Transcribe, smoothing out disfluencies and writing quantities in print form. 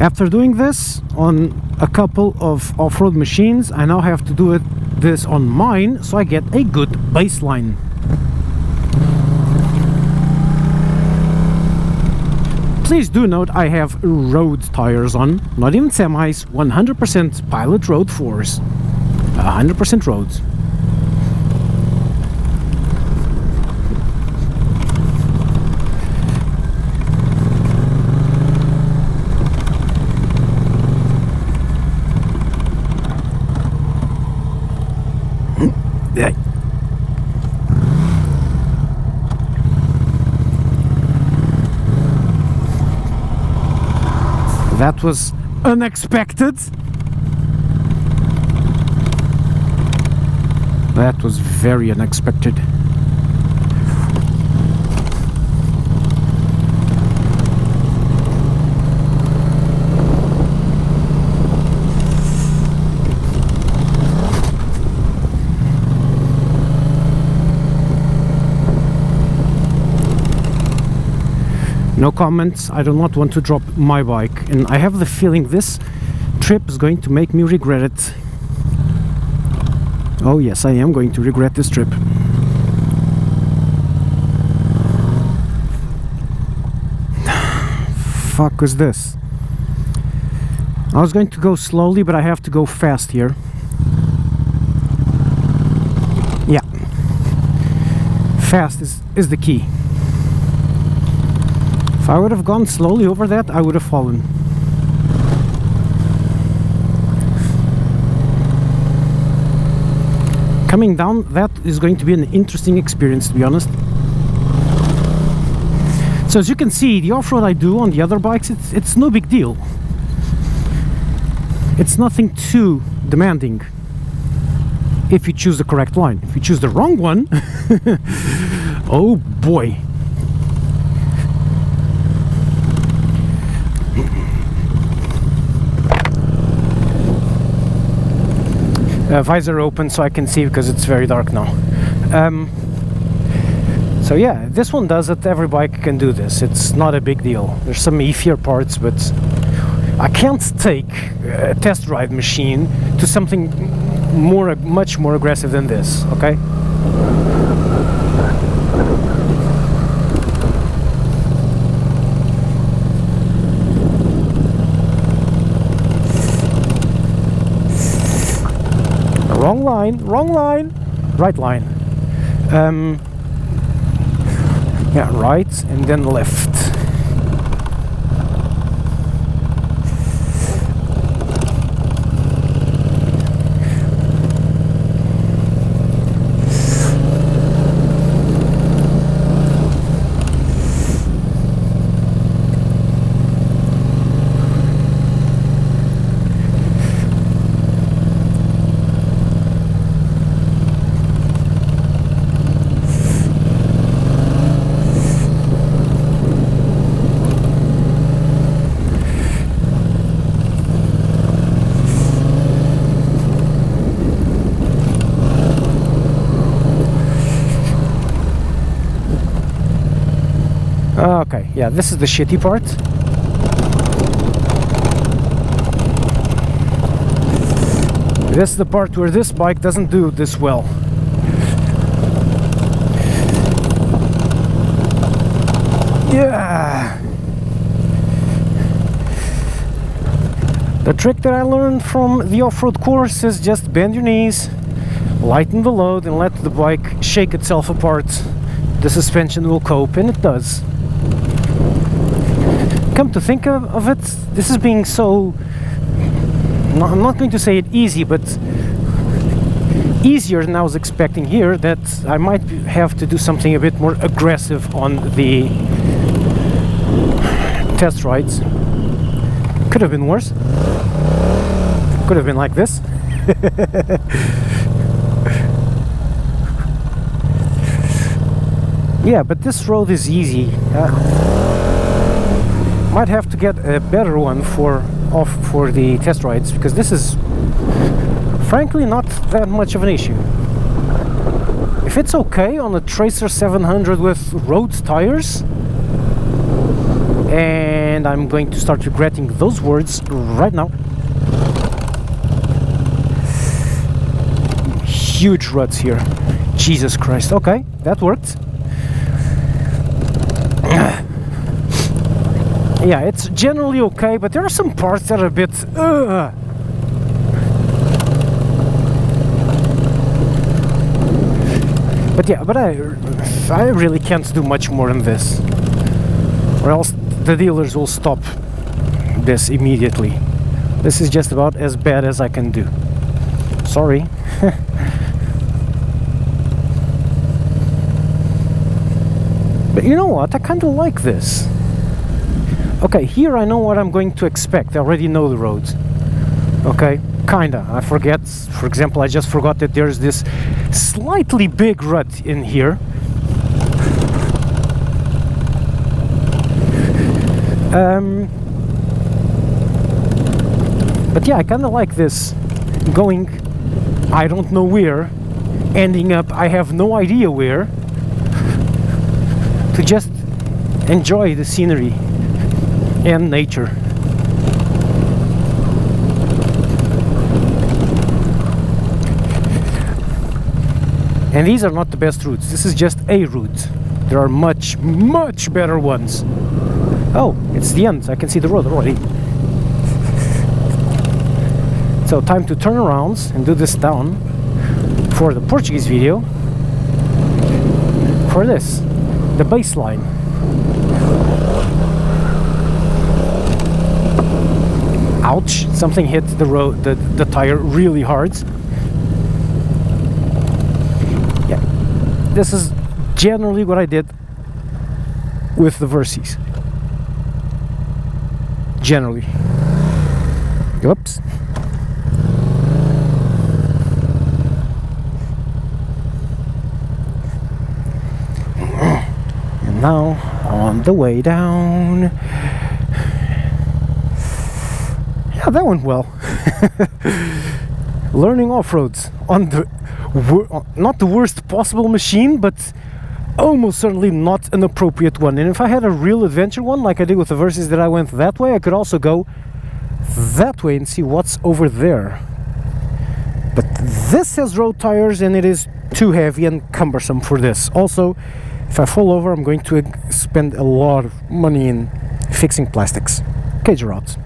After doing this on a couple of off-road machines, I now have to do this on mine, so I get a good baseline. Please do note I have road tires on, not even semis, 100% Pilot Road 4s, 100% roads. That was unexpected. That was very unexpected. No comments, I do not want to drop my bike, and I have the feeling this trip is going to make me regret it. Oh yes, I am going to regret this trip. Fuck was this? I was going to go slowly, but I have to go fast here. Yeah. Fast is the key. If I would have gone slowly over that, I would have fallen. Coming down, that is going to be an interesting experience, to be honest. So as you can see, the off-road I do on the other bikes, it's no big deal. It's nothing too demanding if you choose the correct line. If you choose the wrong one, oh boy. Visor open so I can see, because it's very dark now. So yeah, this one does it. Every bike can do this. It's not a big deal. There's some iffy parts, but I can't take a test drive machine to something much more aggressive than this, okay? Wrong line, right line. Yeah, right and then left. Okay, yeah, this is the shitty part. This is the part where this bike doesn't do this well. Yeah. The trick that I learned from the off-road course is just bend your knees, lighten the load, and let the bike shake itself apart. The suspension will cope, and it does. Come to think of it, this is being so, I'm not going to say it easy, but easier than I was expecting here, that I might have to do something a bit more aggressive on the test rides. Could have been worse. Could have been like this. Yeah, but this road is easy. Might have to get a better one for the test rides, because this is frankly not that much of an issue. If it's okay on a Tracer 700 with road tires, and I'm going to start regretting those words right now. Huge ruts here. Jesus Christ. Okay, that worked. Yeah, it's generally okay, but there are some parts that are a bit But yeah, but I really can't do much more than this, or else the dealers will stop this immediately. This is just about as bad as I can do. Sorry. But you know what? I kind of like this. Okay, here I know what I'm going to expect. I already know the roads. Okay, kinda. I forget. For example, I just forgot that there's this slightly big rut in here. But yeah, I kind of like this. Going, I don't know where, ending up, I have no idea where, to just enjoy the scenery and nature. And these are not the best routes. This is just a route. There are much, much better ones. Oh, it's the end. I can see the road already. So time to turn around and do this down for the Portuguese video. For this, the baseline. Ouch, something hit the road, the tire really hard. Yeah, this is generally what I did with the Versys. Generally. Oops. And now, on the way down. Yeah, that went well. Learning off-roads on the not the worst possible machine, but almost certainly not an appropriate one. And if I had a real adventure one, like I did with the Versys that I went that way, I could also go that way and see what's over there. But this has road tires and it is too heavy and cumbersome for this. Also, if I fall over, I'm going to spend a lot of money in fixing plastics. Cage routes.